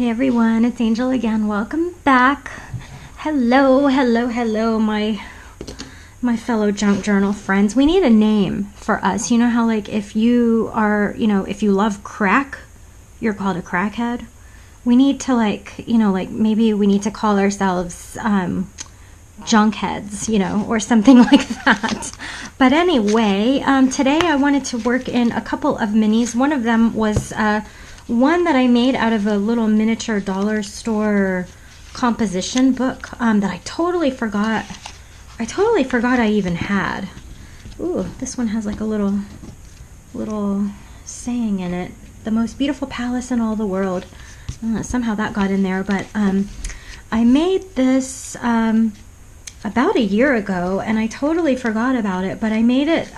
Hey everyone, it's Angel again. Welcome back. Hello, hello, hello, my fellow junk journal friends. We need a name for us. You know how like if you are, if you love crack, you're called a crackhead. We need to like maybe we need to call ourselves junk heads, or something like that. But anyway, today I wanted to work in a couple of minis. One of them was one that I made out of a little miniature dollar store composition book that I totally forgot. I even had. Ooh, this one has like a little saying in it. The most beautiful palace in all the world. Somehow that got in there, but I made this about a year ago, and I totally forgot about it. But I made it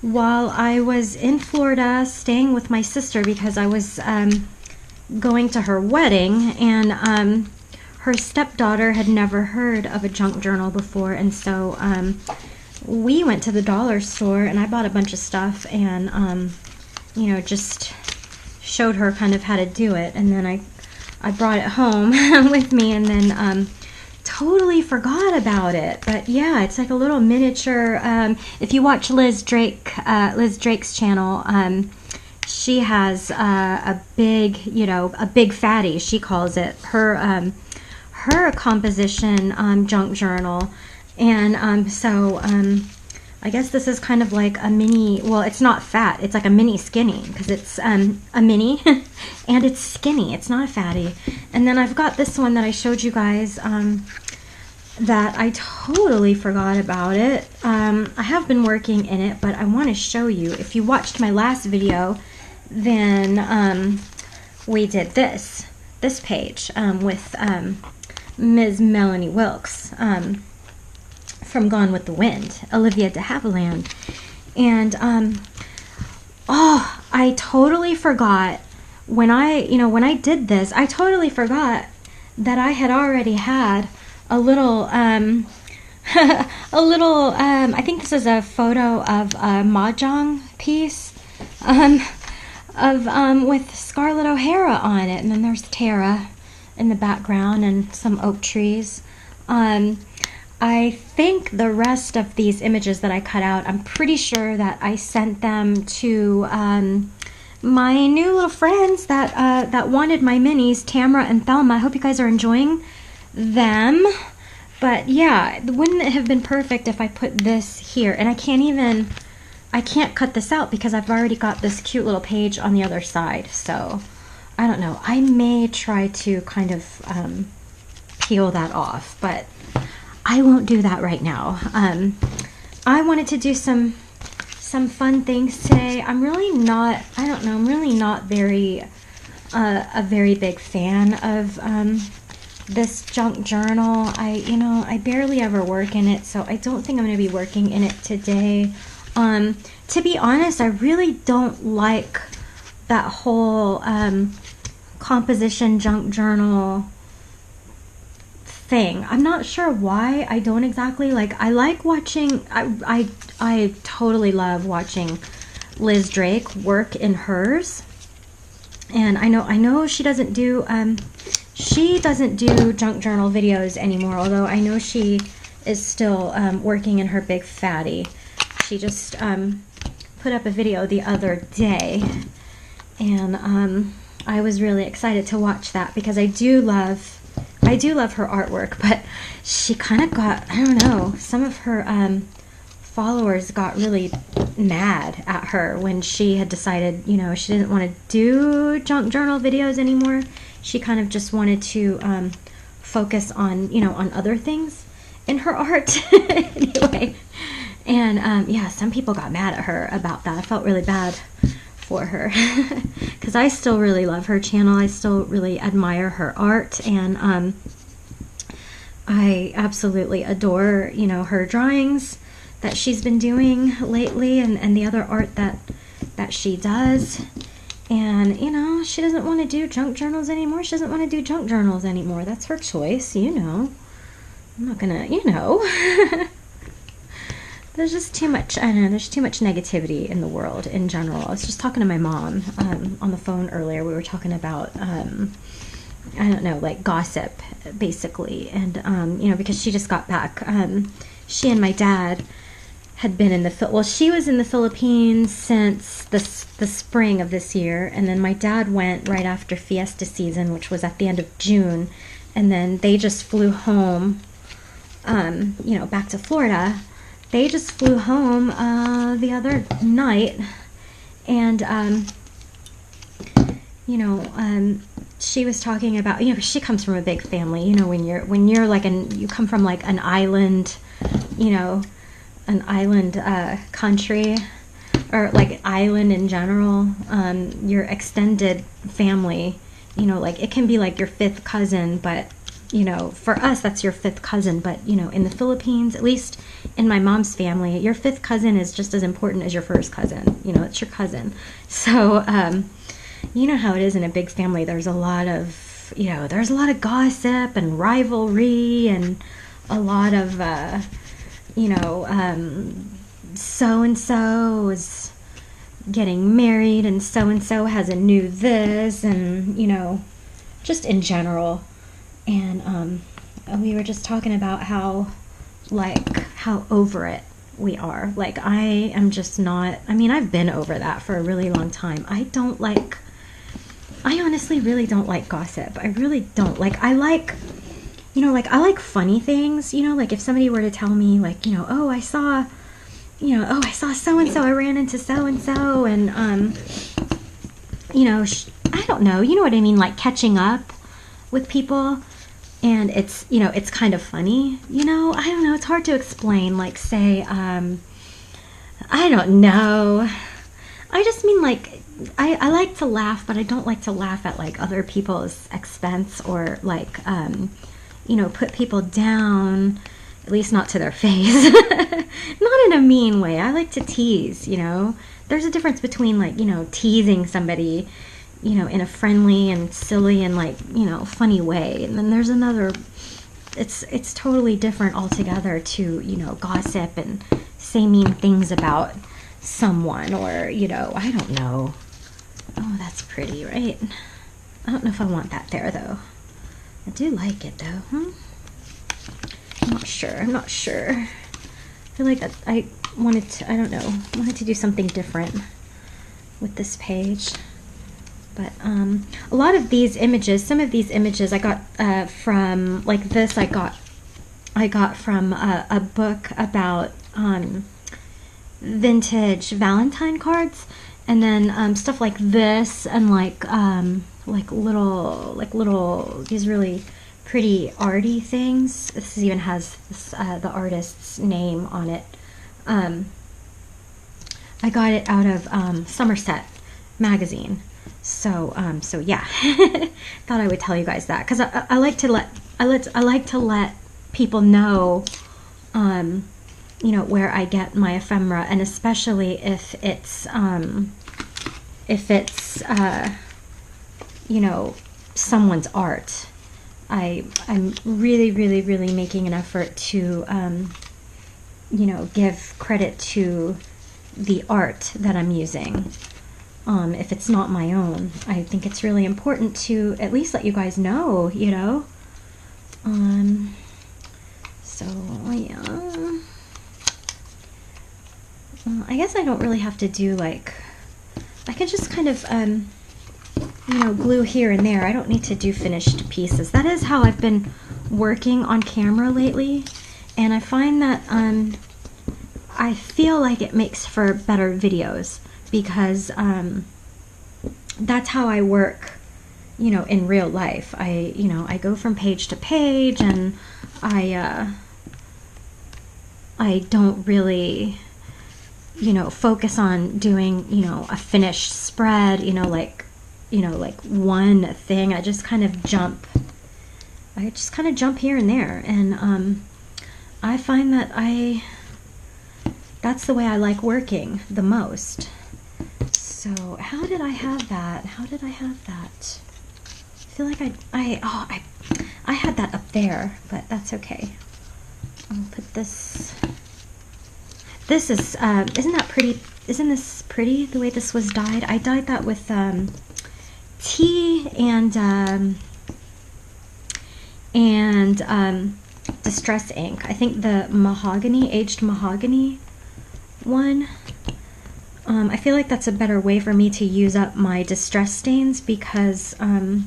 while I was in Florida staying with my sister because I was going to her wedding, and her stepdaughter had never heard of a junk journal before, and so we went to the dollar store and I bought a bunch of stuff and just showed her kind of how to do it, and then I brought it home with me, and then totally forgot about it. But yeah, it's like a little miniature. If you watch Liz Drake's channel, she has a big fatty, she calls it, her composition junk journal. And so I guess this is kind of like a mini, well, it's not fat, it's like a mini skinny, because it's a mini and it's skinny, it's not a fatty. And then I've got this one that I showed you guys that I totally forgot about it. I have been working in it, but I want to show you. If you watched my last video, then we did this page with Ms. Melanie Wilkes from Gone with the Wind, Olivia de Havilland. And I totally forgot when I did this, I totally forgot that I had already had a little I think this is a photo of a mahjong piece with Scarlett O'Hara on it, and then there's Tara in the background and some oak trees. I think the rest of these images that I cut out, I'm pretty sure that I sent them to my new little friends that wanted my minis, Tamara and Thelma. I hope you guys are enjoying them. But yeah, wouldn't it have been perfect if I put this here? And I can't cut this out because I've already got this cute little page on the other side. So I don't know. I may try to kind of peel that off, but I won't do that right now. I wanted to do some fun things today. I'm really not, I'm really not very a very big fan of this junk journal. I barely ever work in it, so I don't think I'm going to be working in it today. To be honest, I really don't like that whole composition junk journal thing. I'm not sure why. I don't exactly like. I like watching. I totally love watching Liz Drake work in hers, and I know she doesn't do junk journal videos anymore. Although I know she is still working in her big fatty. She just put up a video the other day, and I was really excited to watch that because I do love her artwork, but she kind of got, I don't know, some of her followers got really mad at her when she had decided, she didn't want to do junk journal videos anymore. She kind of just wanted to focus on, on other things in her art. Anyway, and yeah, some people got mad at her about that. I felt really bad for her because I still really love her channel. I still really admire her art, and I absolutely adore her drawings that she's been doing lately, and the other art that she does. And she doesn't want to do junk journals anymore. She doesn't want to do junk journals anymore. That's her choice. I'm not gonna there's just too much, I don't know, there's too much negativity in the world in general. I was just talking to my mom on the phone earlier. We were talking about I don't know, like gossip, basically. And, you know, because she just got back. She and my dad had been in well, she was in the Philippines since the spring of this year, and then my dad went right after fiesta season, which was at the end of June, and then they just flew home, you know, back to Florida. They just flew home the other night, and you know, she was talking about, you know, she comes from a big family. You know, when you're like you come from like an island, you know, an island country, or like island in general, your extended family, you know, like it can be like your fifth cousin, but you know, for us that's your fifth cousin, but you know, in the Philippines, at least in my mom's family, your fifth cousin is just as important as your first cousin. You know, it's your cousin. So you know how it is in a big family. There's a lot of, you know, there's a lot of gossip and rivalry, and a lot of you know, so-and-so is getting married, and so-and-so has a new this, and, you know, just in general. And we were just talking about how over it we are. Like, I am just not, I mean, I've been over that for a really long time. I honestly really don't like gossip. I really don't. Like, you know, like, I like funny things, you know, like if somebody were to tell me, like, you know, oh, I saw so-and-so, I ran into so-and-so, and, you know, I don't know, you know what I mean, like catching up with people, and it's, you know, it's kind of funny, you know, I don't know, it's hard to explain, like, say, I don't know, I just mean, like, I like to laugh, but I don't like to laugh at, like, other people's expense, or, like, you know, put people down, at least not to their face. Not in a mean way. I like to tease, you know. There's a difference between, like, you know, teasing somebody, you know, in a friendly and silly and, like, you know, funny way. And then there's another, it's totally different altogether to, you know, gossip and say mean things about someone, or, you know, I don't know. Oh, that's pretty, right? I don't know if I want that there, though. I do like it, though. I'm not sure. I feel like that I wanted to do something different with this page. But a lot of these images, some of these images I got from, like this, I got from a book about vintage Valentine cards, and then stuff like this, and like little these really pretty arty things. This even has this, the artist's name on it. I got it out of Somerset magazine. So yeah, thought I would tell you guys that, because I like to let people know, you know, where I get my ephemera, and especially if it's you know, someone's art. I'm really making an effort to, you know, give credit to the art that I'm using. If it's not my own, I think it's really important to at least let you guys know, you know. So yeah. I guess I don't really have to do, like, I can just kind of, you know, glue here and there. I don't need to do finished pieces. That is how I've been working on camera lately, and I find that I feel like it makes for better videos, because that's how I work, you know, in real life. You know, I go from page to page, and I don't really, you know, focus on doing, you know, a finished spread, you know, like one thing. I just kind of jump here and there, and I find that that's the way I like working the most. So how did I have that? I feel like I had that up there, but that's okay. I'll put this. This is, isn't that pretty? Isn't this pretty, the way this was dyed? I dyed that with tea and and Distress ink. I think the mahogany, aged mahogany one. I feel like that's a better way for me to use up my distress stains, because I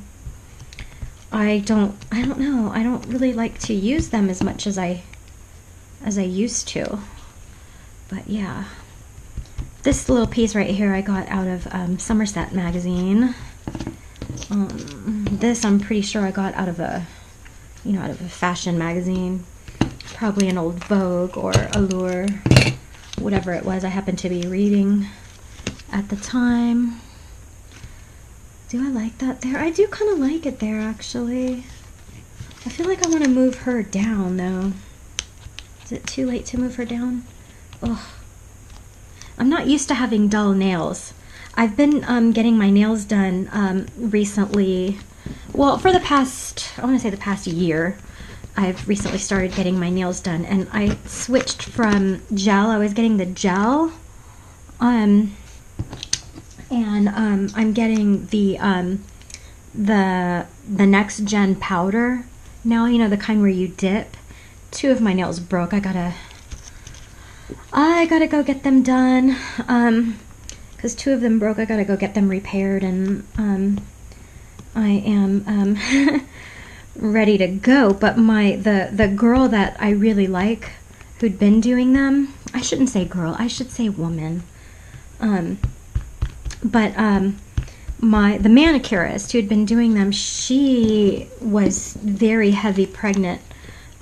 don't know, I don't really like to use them as much as I used to. But yeah, this little piece right here I got out of Somerset magazine. This I'm pretty sure I got out of a, out of a fashion magazine, probably an old Vogue or Allure, whatever it was I happened to be reading at the time. Do I like that there? I do kind of like it there, actually. I feel like I want to move her down, though. Is it too late to move her down? Ugh. I'm not used to having dull nails. I've been getting my nails done recently. Well, for the past, I want to say the past year, I've recently started getting my nails done, and I switched from gel. I was getting the gel, and I'm getting the next gen powder now. You know, the kind where you dip. Two of my nails broke. I gotta go get them done. Because two of them broke. I gotta go get them repaired, and I am ready to go. But the girl that I really like, who'd been doing them, I shouldn't say girl, I should say woman. But the manicurist who had been doing them, she was very heavy pregnant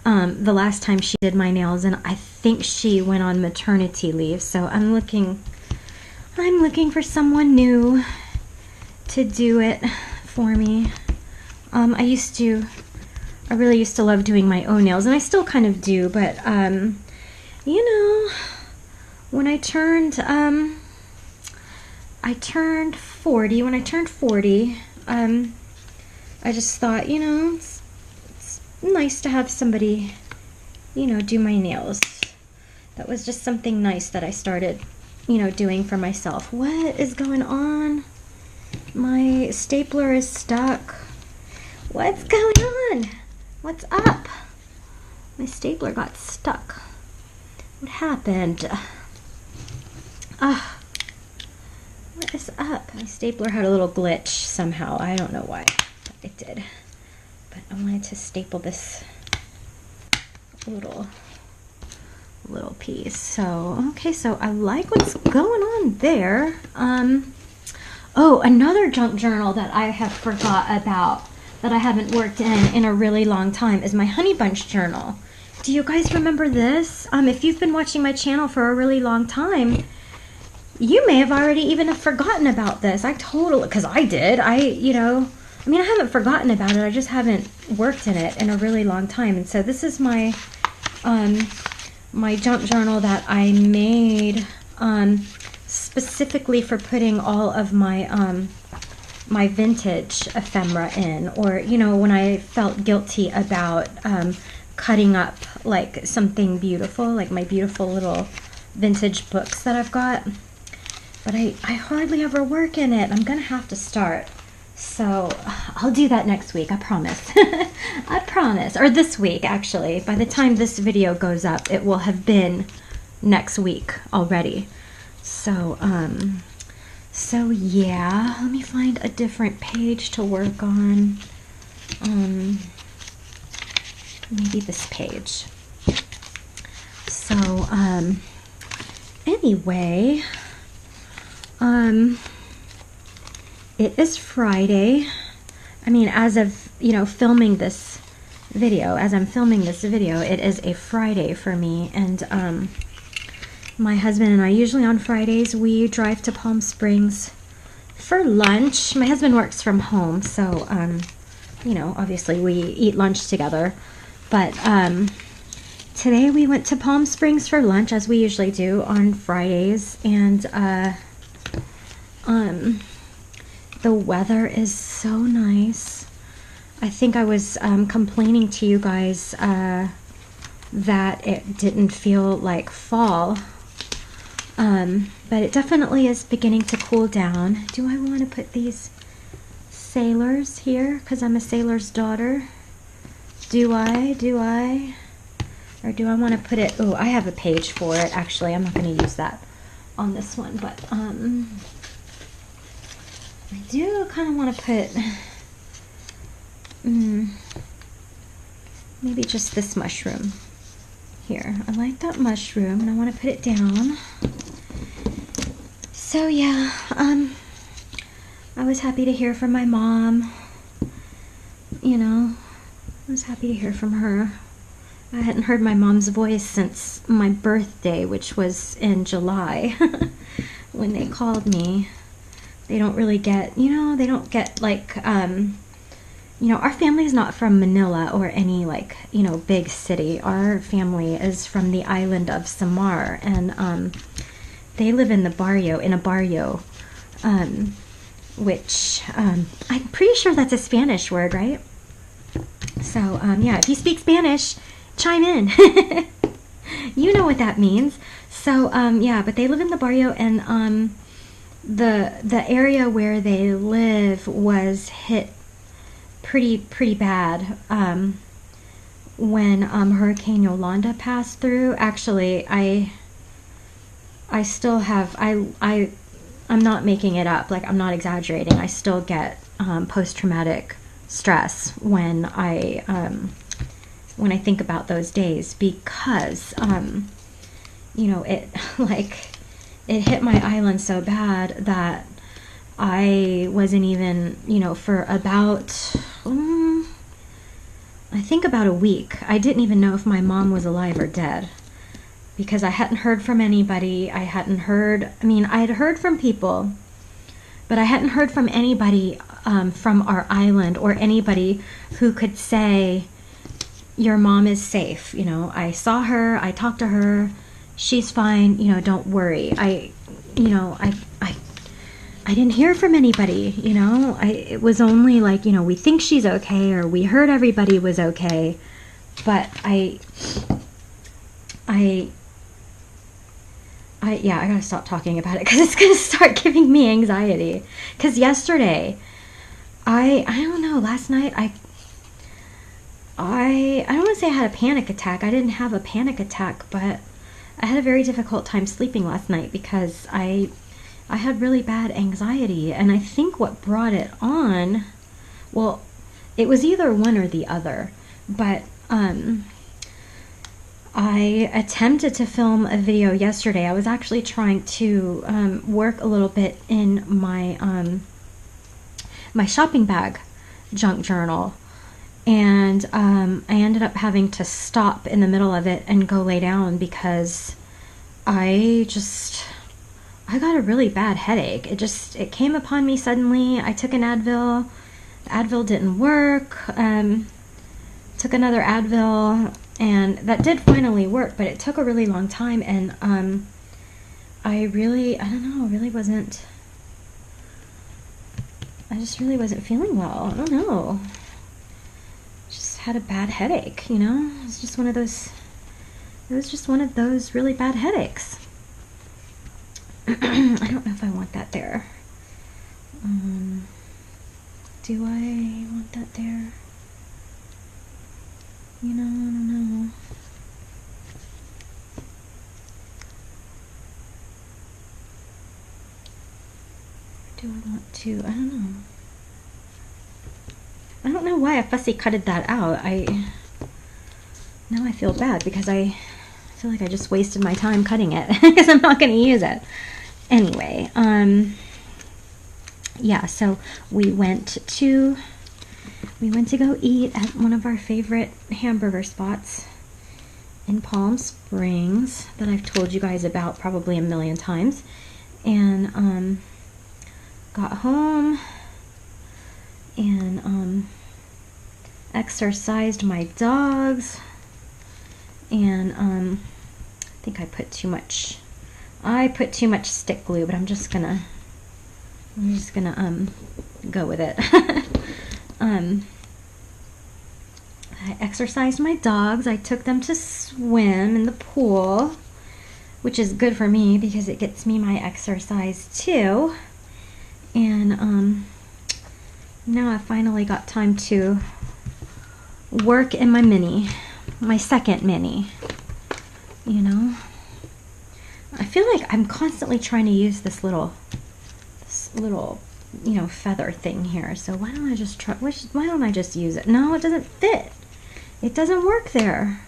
the last time she did my nails, and I think she went on maternity leave. So I'm looking for someone new to do it for me. I really used to love doing my own nails, and I still kind of do, but you know, when I turned 40, I just thought, you know, it's nice to have somebody, you know, do my nails. That was just something nice that I started, you know, doing for myself. What is going on? My stapler is stuck. What's going on? What's up? My stapler got stuck. What happened? What is up? My stapler had a little glitch somehow. I don't know why, but it did. But I wanted to staple this little piece. So, okay, so I like what's going on there. Oh, another junk journal that I have forgot about, that I haven't worked in a really long time, is my honey bunch journal. Do you guys remember this? If you've been watching my channel for a really long time, you may have already even have forgotten about this. Because I did. I haven't forgotten about it. I just haven't worked in it in a really long time. And so this is my my junk journal that I made specifically for putting all of my my vintage ephemera in, or, you know, when I felt guilty about cutting up like something beautiful, like my beautiful little vintage books that I've got. But I hardly ever work in it. I'm gonna have to start. So I'll do that next week, I promise. I promise. Or this week, actually. By the time this video goes up, it will have been next week already. So, yeah, let me find a different page to work on. Maybe this page. So, anyway, it is Friday. I mean, as of, you know, filming this video, it is a Friday for me. And my husband and I, usually on Fridays, we drive to Palm Springs for lunch. My husband works from home, so, you know, obviously we eat lunch together. But today we went to Palm Springs for lunch, as we usually do on Fridays. And the weather is so nice. I think I was complaining to you guys that it didn't feel like fall. But it definitely is beginning to cool down. Do I want to put these sailors here? Because I'm a sailor's daughter. Do I? Or do I want to put it, oh, I have a page for it. Actually, I'm not going to use that on this one, but I do kind of want to put, maybe just this mushroom here. I like that mushroom, and I want to put it down. So yeah, I was happy to hear from my mom. You know, I was happy to hear from her. I hadn't heard my mom's voice since my birthday, which was in July. When they called me, they don't really get, you know, they don't get like, you know, our family is not from Manila or any like, you know, big city. Our family is from the island of Samar, and they live in the barrio, which I'm pretty sure that's a Spanish word, right? So yeah, if you speak Spanish, chime in. You know what that means. So yeah, but they live in the barrio, and the area where they live was hit pretty bad when Hurricane Yolanda passed through. Actually, I still have, I'm not making it up, like I'm not exaggerating. I still get post-traumatic stress when I think about those days, because you know, it it hit my island so bad that I wasn't even, you know, for about I think about a week, I didn't even know if my mom was alive or dead, because I hadn't heard from anybody. I hadn't heard, I mean, I had heard from people, but I hadn't heard from anybody from our island, or anybody who could say, your mom is safe. You know, I saw her, I talked to her, she's fine, you know, don't worry. I didn't hear from anybody, you know. It was only like, you know, we think she's okay, or we heard everybody was okay, but I gotta stop talking about it, because it's gonna start giving me anxiety. Because yesterday, I don't know, last night I don't want to say I had a panic attack. I didn't have a panic attack, but I had a very difficult time sleeping last night because I had really bad anxiety, and I think what brought it on, well, it was either one or the other, but I attempted to film a video yesterday. I was actually trying to work a little bit in my my shopping bag junk journal, and I ended up having to stop in the middle of it and go lay down, because I got a really bad headache. It came upon me suddenly. I took an Advil. The Advil didn't work. Took another Advil, and that did finally work, but it took a really long time, and I just really wasn't feeling well. I don't know. Just had a bad headache, you know? It was just one of those really bad headaches. I don't know if I want that there. Do I want that there? You know, I don't know. Do I want to? I don't know. I don't know why I fussy cutted that out. Now I feel bad, because I feel like I just wasted my time cutting it, because I'm not going to use it. Anyway, yeah, so we went to go eat at one of our favorite hamburger spots in Palm Springs that I've told you guys about probably a million times, and got home and exercised my dogs, and I think I put too much stick glue, but I'm just gonna go with it. I exercised my dogs. I took them to swim in the pool, which is good for me because it gets me my exercise too. And now I finally got time to work in my mini, my second mini, you know. I feel like I'm constantly trying to use this little, you know, feather thing here. So why don't I just try, why don't I just use it? No, it doesn't fit. It doesn't work there.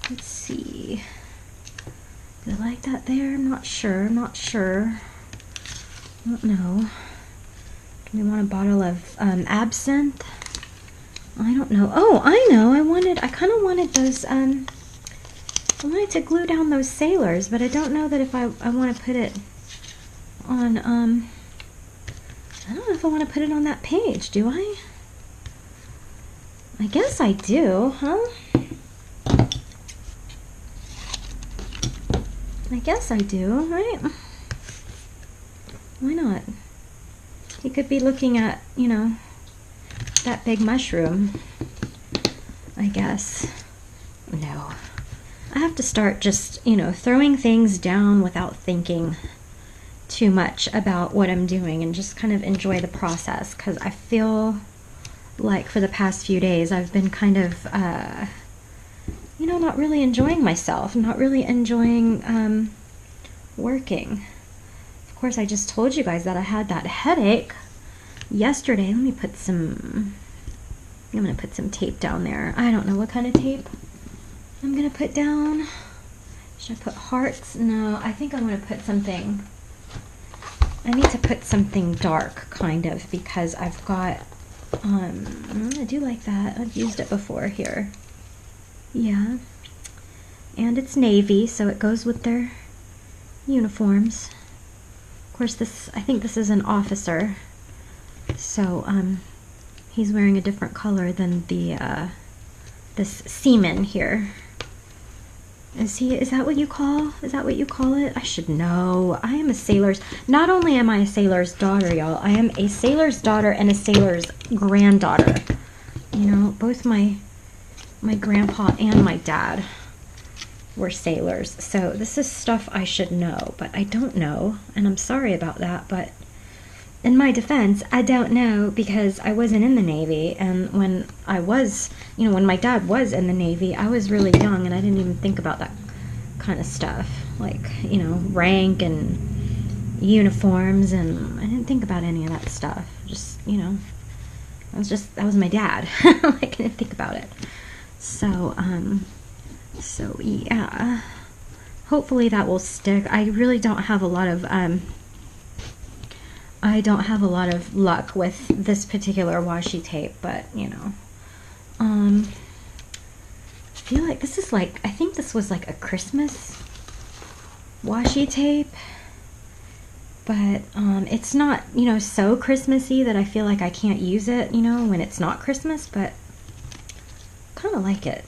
Let's see. Do I like that there? I'm not sure. I'm not sure. I don't know. Do we want a bottle of absinthe? I don't know. Oh, I know. I kind of wanted those, I wanted to glue down those sailors, but I don't know that if I want to put it on, I don't know if I want to put it on that page, do I? I guess I do, huh? I guess I do, right? Why not? You could be looking at, you know, that big mushroom, I guess. No. I have to start just, you know, throwing things down without thinking too much about what I'm doing and just kind of enjoy the process, because I feel like for the past few days I've been kind of, you know, not really enjoying myself, not really enjoying working. Of course, I just told you guys that I had that headache yesterday. Let me put some, I'm going to put some tape down there. I don't know what kind of tape I'm going to put down. Should I put hearts? No, I think I'm going to put something, I need to put something dark, kind of, because I've got, I do like that. I've used it before here. Yeah. And it's navy, so it goes with their uniforms. Of course, this, I think this is an officer, so he's wearing a different color than the this seaman here. Is that what you call it? I should know. I am a sailor's, not only am I a sailor's daughter, y'all, I am a sailor's daughter and a sailor's granddaughter. You know, both my grandpa and my dad were sailors, so this is stuff I should know, but I don't know, and I'm sorry about that. But in my defense, I don't know because I wasn't in the Navy, and when I was, you know, when my dad was in the Navy, I was really young and I didn't even think about that kind of stuff, like, you know, rank and uniforms, and I didn't think about any of that stuff. Just, you know, that was my dad. I didn't think about it. So yeah, hopefully that will stick. I really don't have a lot of luck with this particular washi tape, but you know, I feel like this is like, I think this was like a Christmas washi tape, but it's not, you know, so Christmassy that I feel like I can't use it, you know, when it's not Christmas, but kind of like it.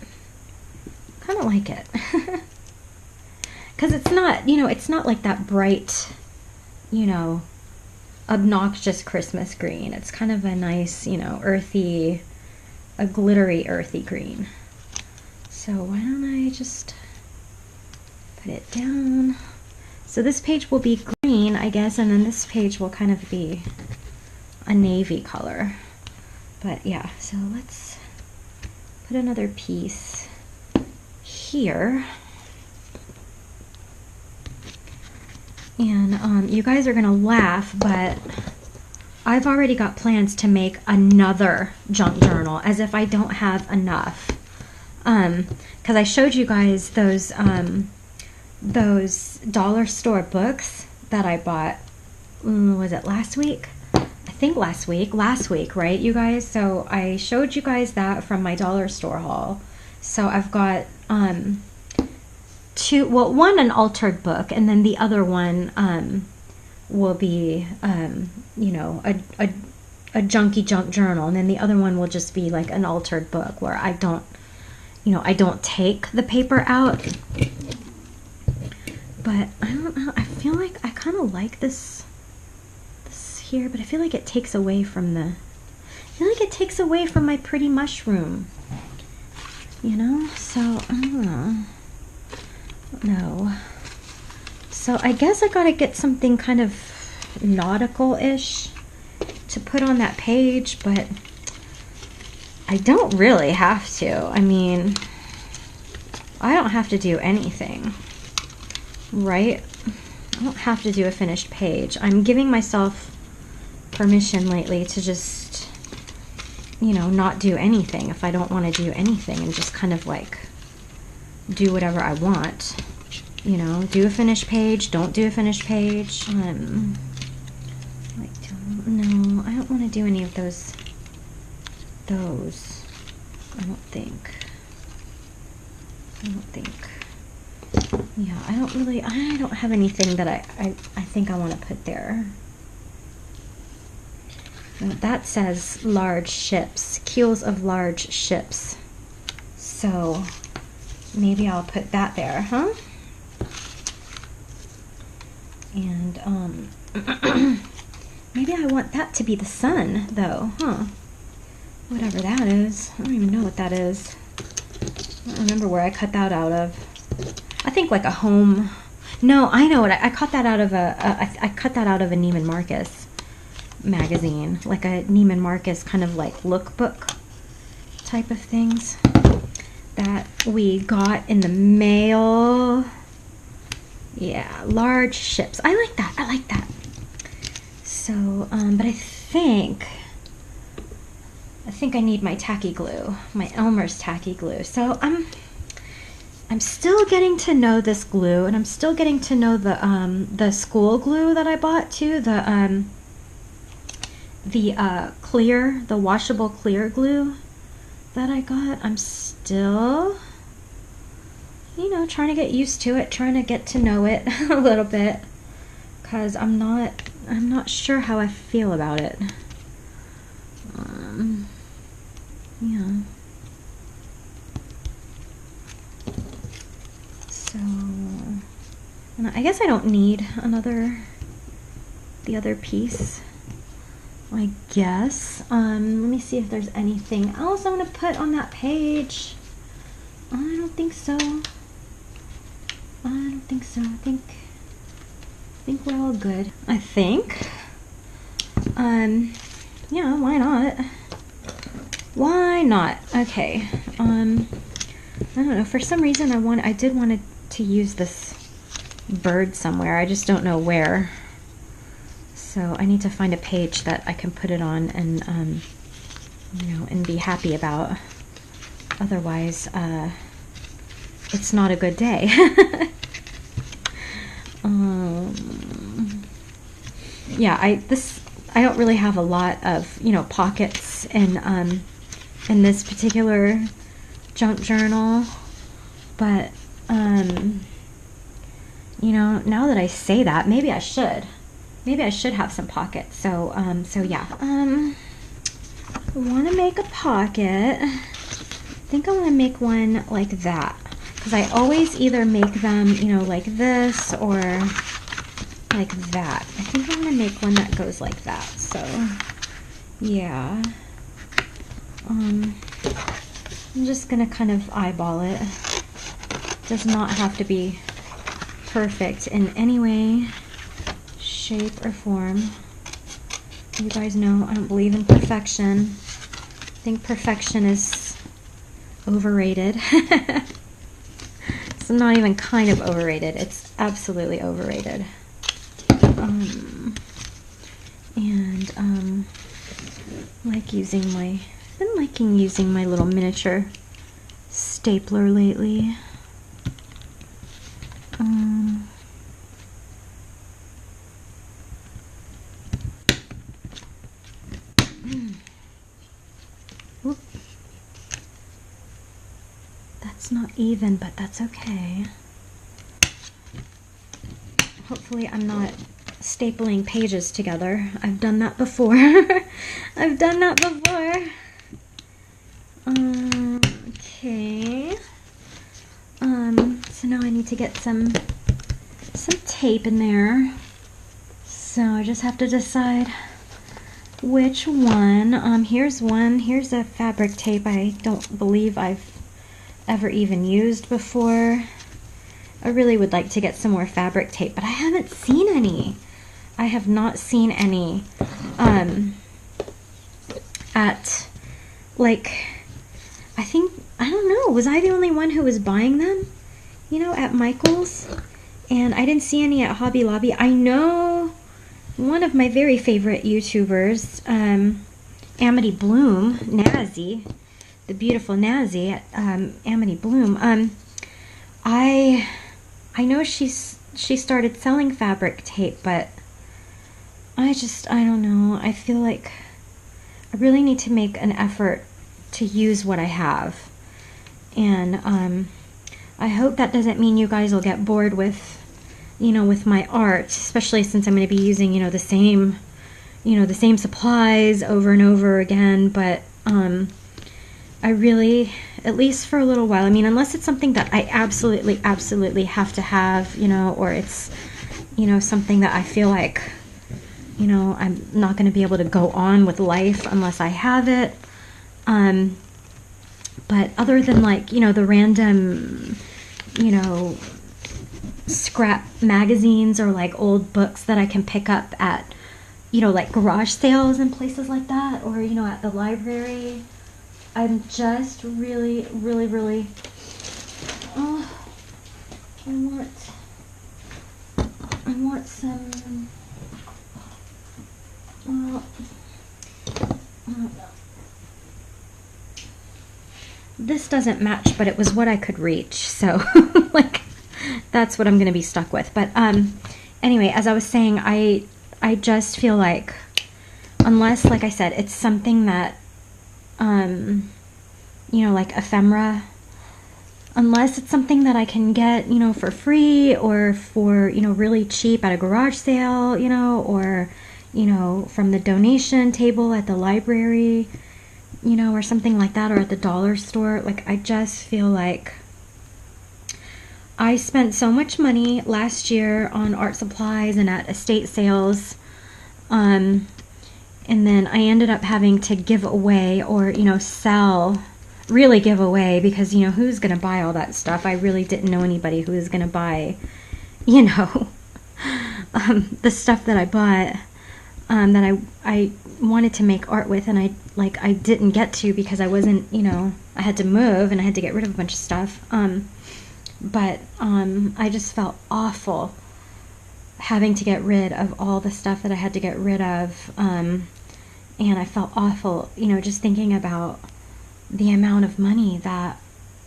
Because it's not, you know, it's not like that bright, you know, obnoxious Christmas green. It's kind of a nice, you know, earthy, a glittery earthy green. So why don't I just put it down? So this page will be green, I guess, and then this page will kind of be a navy color. But yeah, so let's put another piece here. And you guys are gonna laugh, but I've already got plans to make another junk journal, as if I don't have enough. Because I showed you guys those dollar store books that I bought, was it last week? I think last week, right, you guys? So I showed you guys that from my dollar store haul. So I've got two, well, one an altered book, and then the other one will be you know, a junky junk journal, and then the other one will just be like an altered book where I don't, you know, I don't take the paper out. But I don't know, I feel like I kind of like this here, but I feel like it takes away from the, I feel like it takes away from my pretty mushroom, you know? So I don't know. No. So I guess I gotta get something kind of nautical-ish to put on that page, but I don't really have to. I mean, I don't have to do anything, right? I don't have to do a finished page. I'm giving myself permission lately to just, you know, not do anything if I don't want to do anything, and just kind of like do whatever I want. You know, do a finished page, don't do a finished page. Like, no, I don't want to do any of those. I don't think. Yeah, I don't have anything that I think I want to put there. That says large ships, keels of large ships. So maybe I'll put that there, huh? And maybe I want that to be the sun, though, huh? Whatever that is. I don't even know what that is. I don't remember where I cut that out of. I think like a home. No, I know what I cut that out of I cut that out of a Neiman Marcus magazine, like a Neiman Marcus kind of like lookbook type of things that we got in the mail. Yeah, large ships. I like that. So, but I think I need my tacky glue, my Elmer's tacky glue. So I'm still getting to know this glue, and I'm still getting to know the school glue that I bought too. The clear, the washable clear glue that I got. I'm still, you know, trying to get used to it, trying to get to know it a little bit, because I'm not sure how I feel about it. Yeah. So, and I guess I don't need the other piece, I guess. Let me see if there's anything else I want to put on that page. I don't think so. I think we're all good. I think. Yeah, why not? Why not? Okay. I don't know. For some reason, I did want to use this bird somewhere. I just don't know where. So I need to find a page that I can put it on and, you know, and be happy about. Otherwise, it's not a good day. Yeah, I don't really have a lot of, you know, pockets in this particular junk journal, but you know, now that I say that, maybe I should have some pockets. So yeah, I want to make a pocket. I think I want to make one like that, because I always either make them, you know, like this or like that. I think I want to make one that goes like that. So yeah, I'm just gonna kind of eyeball it. Does not have to be perfect in any way, shape, or form. You guys know I don't believe in perfection. I think perfection is overrated. It's not even kind of overrated. It's absolutely overrated. I've been liking using my little miniature stapler lately. Whoop. That's not even, but that's okay. Hopefully I'm not stapling pages together. I've done that before. I've done that before. Okay. So now I need to get some tape in there. So I just have to decide which one. Here's one. Here's a fabric tape I don't believe I've ever even used before. I really would like to get some more fabric tape, but I haven't seen any. I have not seen any at, like, I think, I don't know, was I the only one who was buying them, you know, at Michael's? And I didn't see any at Hobby Lobby. I know one of my very favorite YouTubers, Amity Bloom, Nazi, the beautiful Nazi at Amity Bloom. I know she started selling fabric tape, but I don't know. I feel like I really need to make an effort to use what I have. And I hope that doesn't mean you guys will get bored with, you know, with my art, especially since I'm going to be using, you know, the same supplies over and over again. But I really, at least for a little while, I mean, unless it's something that I absolutely have to have, you know, or it's, you know, something that I feel like, you know, I'm not going to be able to go on with life unless I have it. But other than, like, you know, the random, you know, scrap magazines or like old books that I can pick up at, you know, like garage sales and places like that, or, you know, at the library, I'm just really, oh, I want some, this doesn't match, but it was what I could reach, so like that's what I'm gonna be stuck with. But anyway, as I was saying, I just feel like, unless, like I said, it's something that you know, like ephemera, unless it's something that I can get, you know, for free or for, you know, really cheap at a garage sale, you know, or, you know, from the donation table at the library, you know, or something like that, or at the dollar store. Like, I just feel like I spent so much money last year on art supplies and at estate sales, and then I ended up having to give away, or, you know, sell, really give away, because, you know, who's going to buy all that stuff? I really didn't know anybody who was going to buy, you know, the stuff that I bought, that I wanted to make art with, and I didn't get to because I wasn't, you know, I had to move and I had to get rid of a bunch of stuff. But I just felt awful having to get rid of all the stuff that I had to get rid of. And I felt awful, you know, just thinking about the amount of money that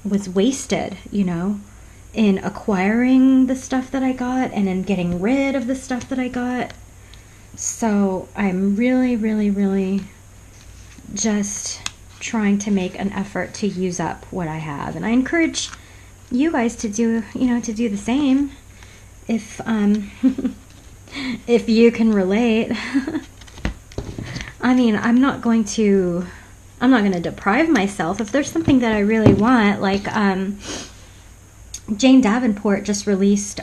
was wasted, you know, in acquiring the stuff that I got and in getting rid of the stuff that I got. So I'm really just trying to make an effort to use up what I have. And I encourage you guys to do, you know, to do the same if if you can relate. I mean, I'm not going to deprive myself. If there's something that I really want, like Jane Davenport just released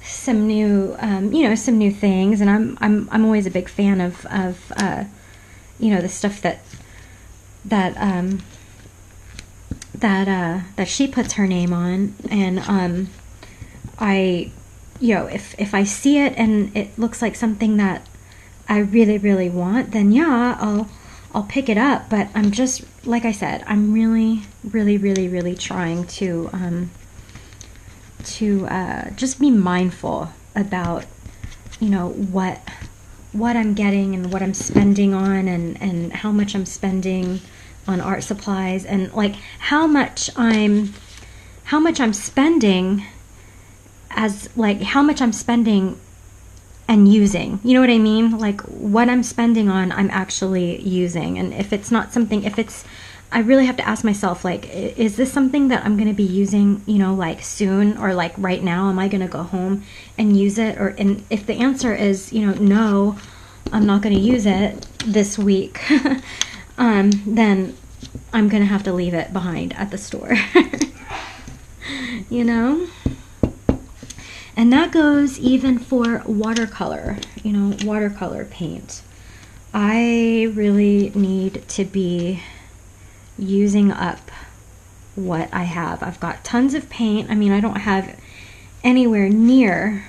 some new you know, some new things, and I'm always a big fan of you know, the stuff that she puts her name on. And I, you know, if I see it and it looks like something that I really want, then yeah, I'll pick it up. But I'm just, like I said, I'm really trying to just be mindful about, you know, what I'm getting and what I'm spending on, and how much I'm spending on art supplies, and like how much I'm spending, as like how much I'm spending and using, you know what I mean? Like what I'm spending on, I'm actually using. And if it's not something, I really have to ask myself, like, is this something that I'm going to be using, you know, like soon, or like right now? Am I going to go home and use it? And if the answer is, you know, no, I'm not going to use it this week, then I'm going to have to leave it behind at the store, you know? And that goes even for watercolor, you know, watercolor paint. I really need to be using up what I have. I've got tons of paint. I mean, I don't have anywhere near,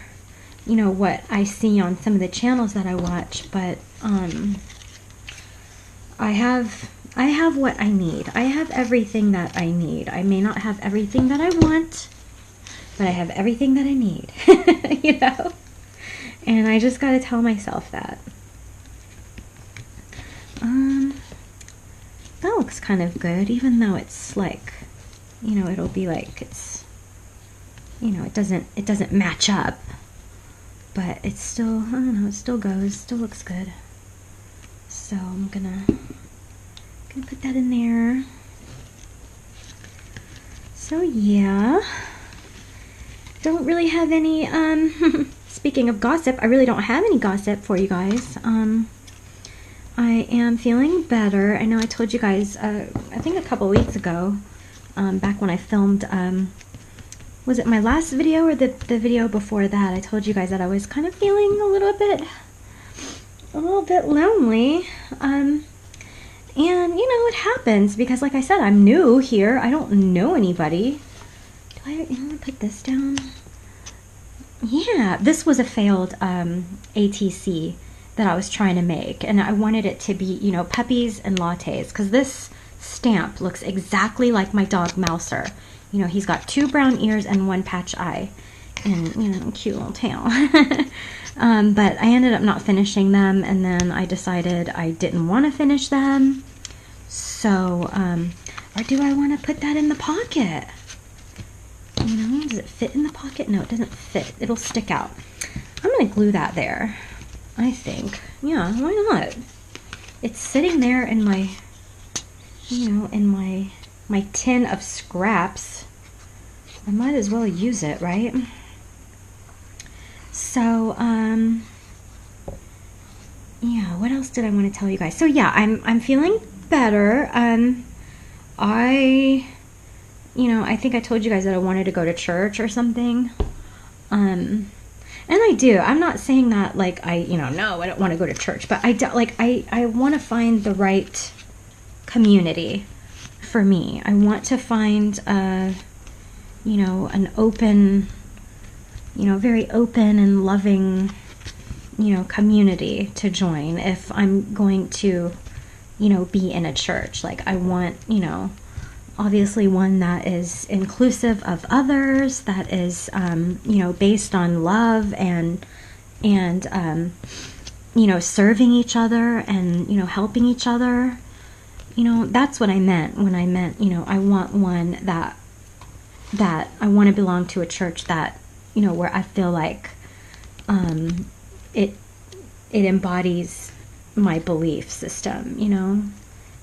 you know, what I see on some of the channels that I watch, but I have I have what I need. I have everything that I need. I may not have everything that I want, but I have everything that I need, you know? And I just got to tell myself that. That looks kind of good, even though it's like, you know, it'll be like it's, you know, it doesn't match up, but it's still, I don't know, it still goes, still looks good. So I'm gonna put that in there. So yeah, don't really have any, speaking of gossip, I really don't have any gossip for you guys. I am feeling better. I know I told you guys, I think a couple weeks ago, back when I filmed, was it my last video or the video before that? I told you guys that I was kind of feeling a little bit lonely. And you know, it happens because, like I said, I'm new here. I don't know anybody. Do I want to put this down? Yeah, this was a failed ATC that I was trying to make, and I wanted it to be, you know, puppies and lattes, because this stamp looks exactly like my dog Mouser. You know, he's got 2 brown ears and 1 patch eye, and, you know, cute little tail. But I ended up not finishing them, and then I decided I didn't want to finish them. So, or do I want to put that in the pocket? You know, does it fit in the pocket? No, it doesn't fit. It'll stick out. I'm going to glue that there, I think. Yeah, why not? It's sitting there in my, you know, in my tin of scraps. I might as well use it, right? So, yeah, what else did I want to tell you guys? So yeah, I'm feeling better. You know, I think I told you guys that I wanted to go to church or something. And I do. I'm not saying that like no, I don't want to go to church, but I want to find the right community for me. I want to find you know, an open, you know, very open and loving, you know, community to join if I'm going to, you know, be in a church. Like, I want, you know, obviously one that is inclusive of others, that is, you know, based on love and you know, serving each other and, you know, helping each other. You know, that's what I meant when I meant, you know, I want one that I want to belong to a church that, you know, where I feel like it embodies my belief system, you know,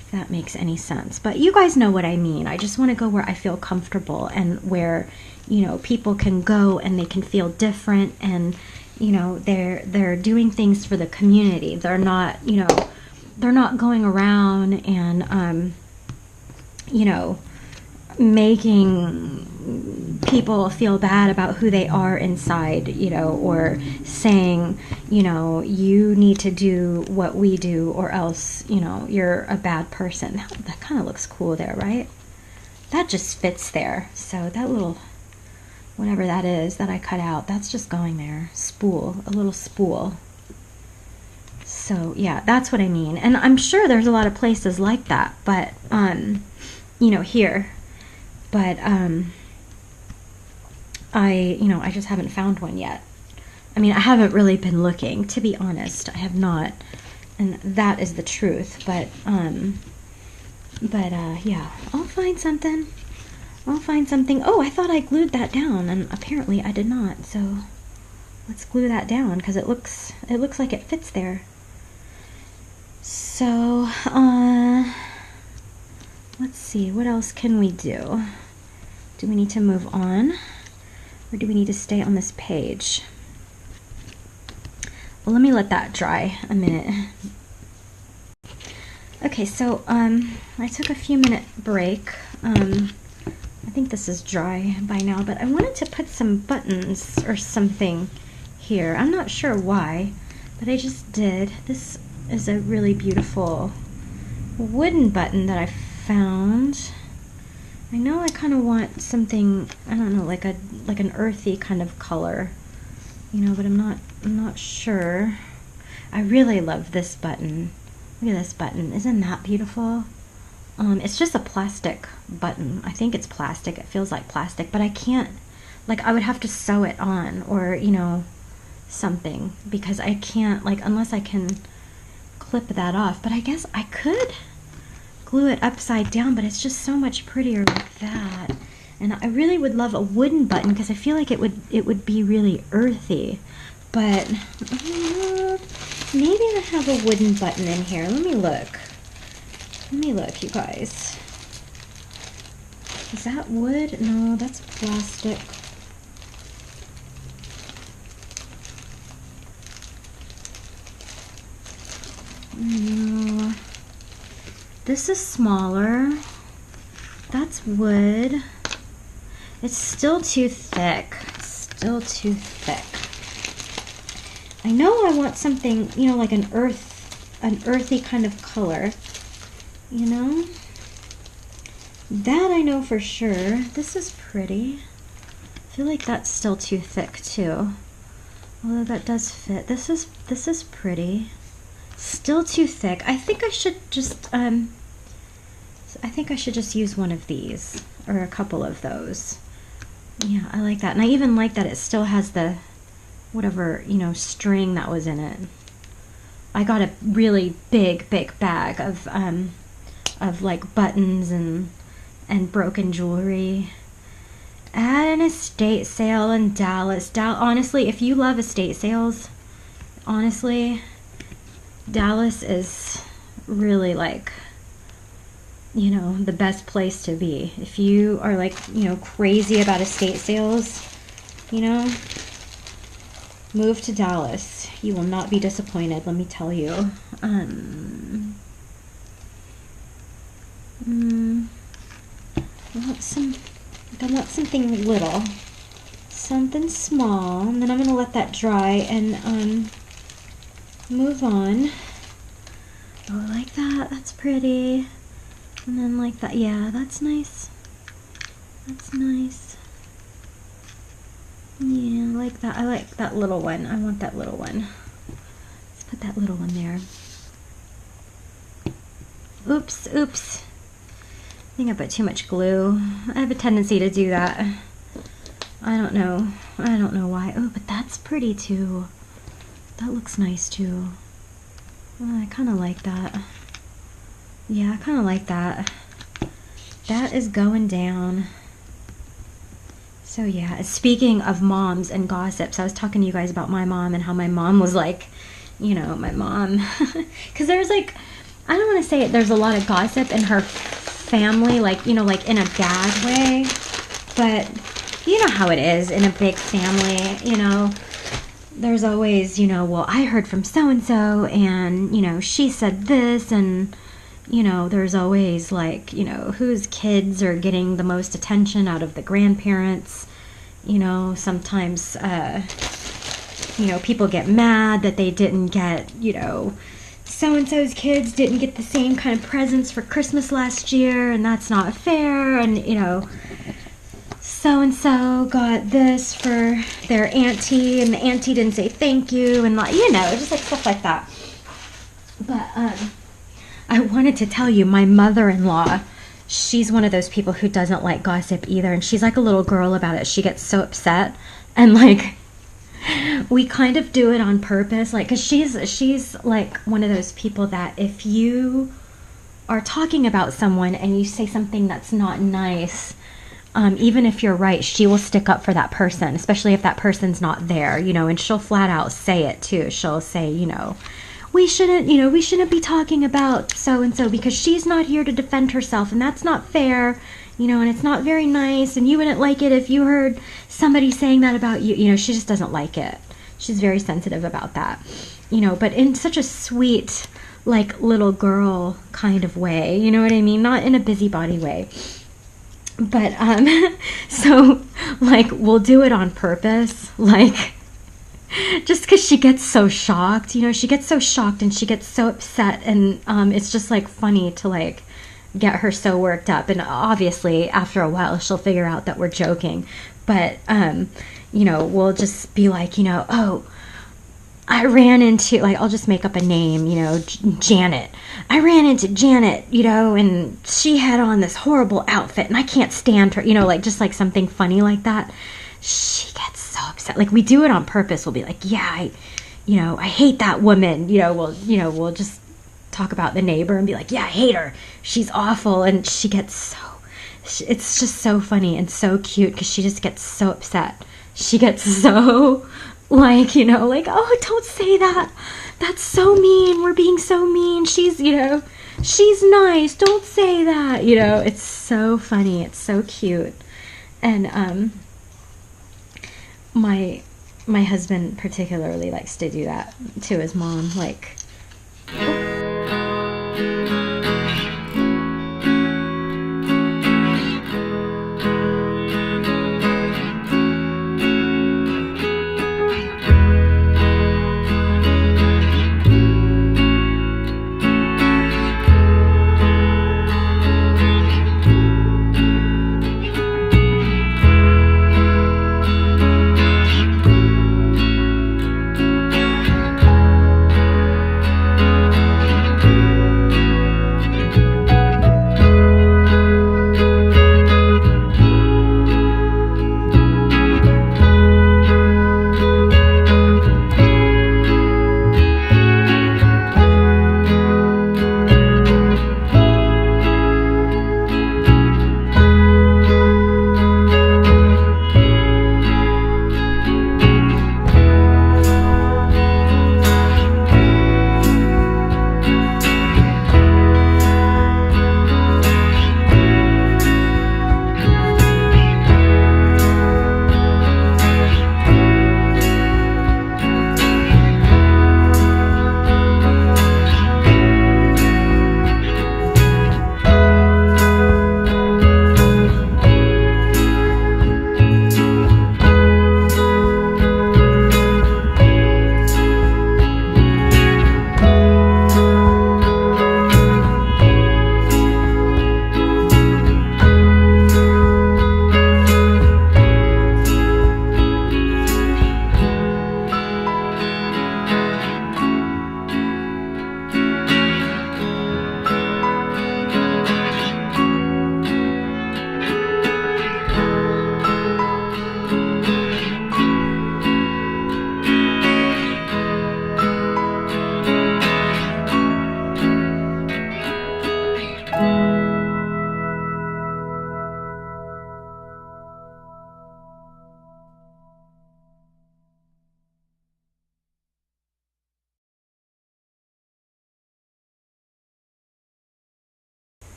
if that makes any sense. But you guys know what I mean. I just want to go where I feel comfortable and where, you know, people can go and they can feel different, and, you know, they're doing things for the community. They're not, you know, they're not going around and you know, making people feel bad about who they are inside, you know, or saying, you know, you need to do what we do or else, you know, you're a bad person. That kind of looks cool there, right? That just fits there. So that little, whatever that is that I cut out, that's just going there. Spool, a little spool. So yeah, that's what I mean. And I'm sure there's a lot of places like that, but, you know, here. But, I just haven't found one yet. I mean, I haven't really been looking, to be honest. I have not, and that is the truth. But yeah, I'll find something. I'll find something. Oh, I thought I glued that down, and apparently I did not. So let's glue that down because it looks like it fits there. So, let's see, what else can we do? Do we need to move on? Or do we need to stay on this page? Well, let me let that dry a minute. Okay, so I took a few minute break. I think this is dry by now, but I wanted to put some buttons or something here. I'm not sure why, but I just did. This is a really beautiful wooden button that I found. I know I kind of want something, I don't know, like an earthy kind of color, you know, but I'm not sure. I really love this button. Look at this button. Isn't that beautiful? It's just a plastic button. I think it's plastic. It feels like plastic, but I can't, like, I would have to sew it on, or, you know, something, because I can't, like, unless I can clip that off. But I guess I could glue it upside down, but it's just so much prettier like that. And I really would love a wooden button, because I feel like it would be really earthy. But maybe I have a wooden button in here. Let me look. Let me look, you guys. Is that wood? No, that's plastic. No. This is smaller. That's wood. It's still too thick. It's still too thick. I know I want something, you know, like an earthy kind of color. You know? That I know for sure. This is pretty. I feel like that's still too thick too. Although that does fit. This is pretty. Still too thick. I think I should just use one of these, or a couple of those. Yeah, I like that. And I even like that it still has the whatever, you know, string that was in it. I got a really big bag of like buttons and broken jewelry at an estate sale in Dallas. Honestly, if you love estate sales, honestly, Dallas is really, like, you know, the best place to be. If you are, like, you know, crazy about estate sales, you know, move to Dallas. You will not be disappointed, let me tell you. I want something little, something small, and then I'm gonna let that dry and move on. Oh, like that. That's pretty. And then like that. Yeah, that's nice. That's nice. Yeah, I like that. I like that little one. I want that little one. Let's put that little one there. Oops, oops. I think I put too much glue. I have a tendency to do that. I don't know. I don't know why. Oh, but that's pretty too. That looks nice too. Oh, I kind of like that. Yeah, I kind of like that. That is going down. So yeah, speaking of moms and gossips, I was talking to you guys about my mom and how my mom was like, you know, my mom. Because there's like, I don't want to say it, there's a lot of gossip in her family, like, you know, like in a bad way. But you know how it is in a big family, you know. There's always, you know, well, I heard from so-and-so, and, you know, she said this, and, you know, there's always, like, you know, whose kids are getting the most attention out of the grandparents. You know, sometimes, you know, people get mad that they didn't get, you know, so-and-so's kids didn't get the same kind of presents for Christmas last year, and that's not fair, and, you know, so-and-so got this for their auntie, and the auntie didn't say thank you, and, like, you know, just like stuff like that. But I wanted to tell you, my mother-in-law, she's one of those people who doesn't like gossip either, and she's like a little girl about it. She gets so upset, and, like, we kind of do it on purpose, like, because she's like one of those people that if you are talking about someone and you say something that's not nice, even if you're right, she will stick up for that person, especially if that person's not there, you know, and she'll flat out say it too. She'll say, you know, we shouldn't be talking about so-and-so because she's not here to defend herself, and that's not fair, you know, and it's not very nice, and you wouldn't like it if you heard somebody saying that about you. You know, she just doesn't like it. She's very sensitive about that, you know, but in such a sweet, like, little girl kind of way, you know what I mean? Not in a busybody way. But, so, like, we'll do it on purpose, like, just because she gets so shocked, you know, she gets so shocked and she gets so upset, and it's just, like, funny to, like, get her so worked up. And obviously, after a while, she'll figure out that we're joking. But, you know, we'll just be like, you know, oh, I ran into, like, I'll just make up a name, you know, Janet. I ran into Janet, you know, and she had on this horrible outfit and I can't stand her, you know, like just like something funny like that. She gets so upset. Like, we do it on purpose. We'll be like, yeah, I hate that woman. We'll just talk about the neighbor and be like, yeah, I hate her. She's awful. And she gets it's just so funny and so cute because she just gets so upset. She gets so, like, you know, like, oh, don't say that. That's so mean. We're being so mean. She's, you know, she's nice. Don't say that. You know, it's so funny. It's so cute. And my husband particularly likes to do that to his mom, like.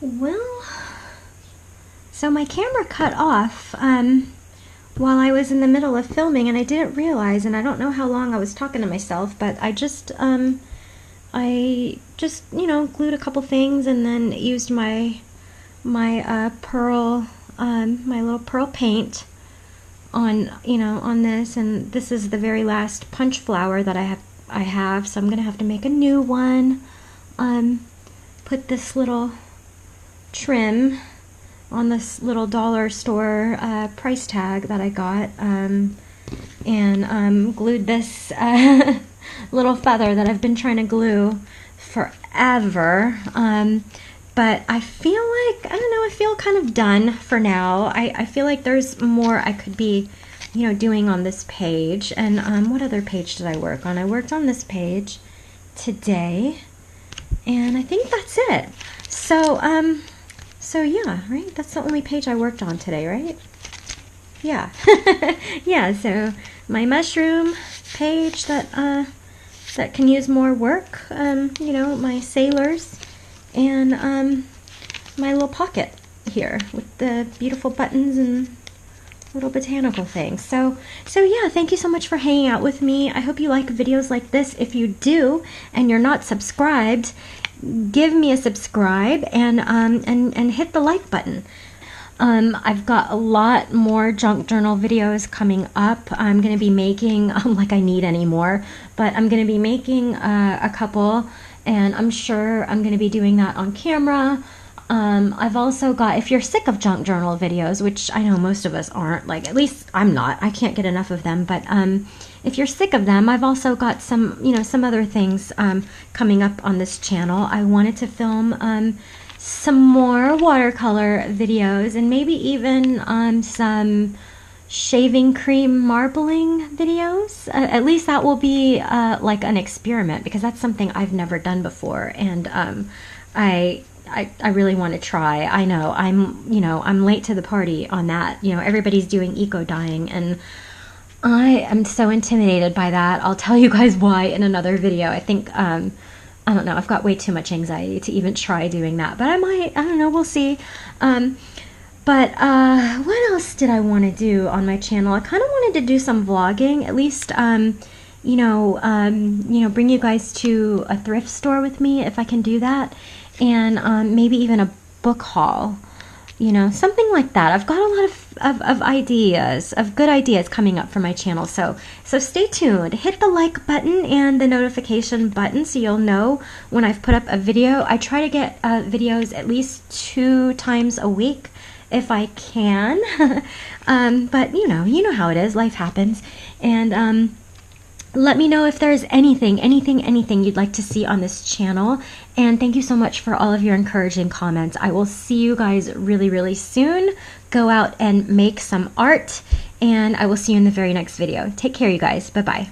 Well, so my camera cut off while I was in the middle of filming, and I didn't realize, and I don't know how long I was talking to myself, but I just you know, glued a couple things and then used my pearl, my little pearl paint on, you know, on this, and this is the very last punch flower that I have, so I'm gonna have to make a new one. Put this little trim on this little dollar store price tag that I got, and glued this little feather that I've been trying to glue forever, but I feel like, I don't know, I feel kind of done for now. I feel like there's more I could be, you know, doing on this page. And what other page did I work on? I worked on this page today, and I think that's it. So yeah, right? That's the only page I worked on today, right? Yeah. Yeah, so my mushroom page that can use more work, you know, my sailors, and my little pocket here with the beautiful buttons and little botanical things. So yeah, thank you so much for hanging out with me. I hope you like videos like this. If you do and you're not subscribed, give me a subscribe and hit the like button. I've got a lot more junk journal videos coming up. I'm going to be making, like I need any more, but I'm going to be making a couple, and I'm sure I'm going to be doing that on camera. I've also got, if you're sick of junk journal videos, which I know most of us aren't, like at least I'm not, I can't get enough of them, but if you're sick of them, I've also got some, some other things coming up on this channel. I wanted to film some more watercolor videos, and maybe even some shaving cream marbling videos. At least that will be like an experiment, because that's something I've never done before, and I really want to try. I know I'm late to the party on that. Everybody's doing eco dyeing, and I am so intimidated by that. I'll tell you guys why in another video. I think I don't know, I've got way too much anxiety to even try doing that, but I might. I don't know, we'll see. But what else did I want to do on my channel? I kind of wanted to do some vlogging, at least bring you guys to a thrift store with me if I can do that, and maybe even a book haul, something like that. I've got a lot of ideas, of good ideas coming up for my channel, so stay tuned. Hit the like button and the notification button so you'll know when I've put up a video. I try to get videos at least 2 times a week if I can, but you know how it is, life happens, and let me know if there's anything you'd like to see on this channel. And thank you so much for all of your encouraging comments. I will see you guys really, really soon. Go out and make some art, and I will see you in the very next video. Take care, you guys. Bye-bye.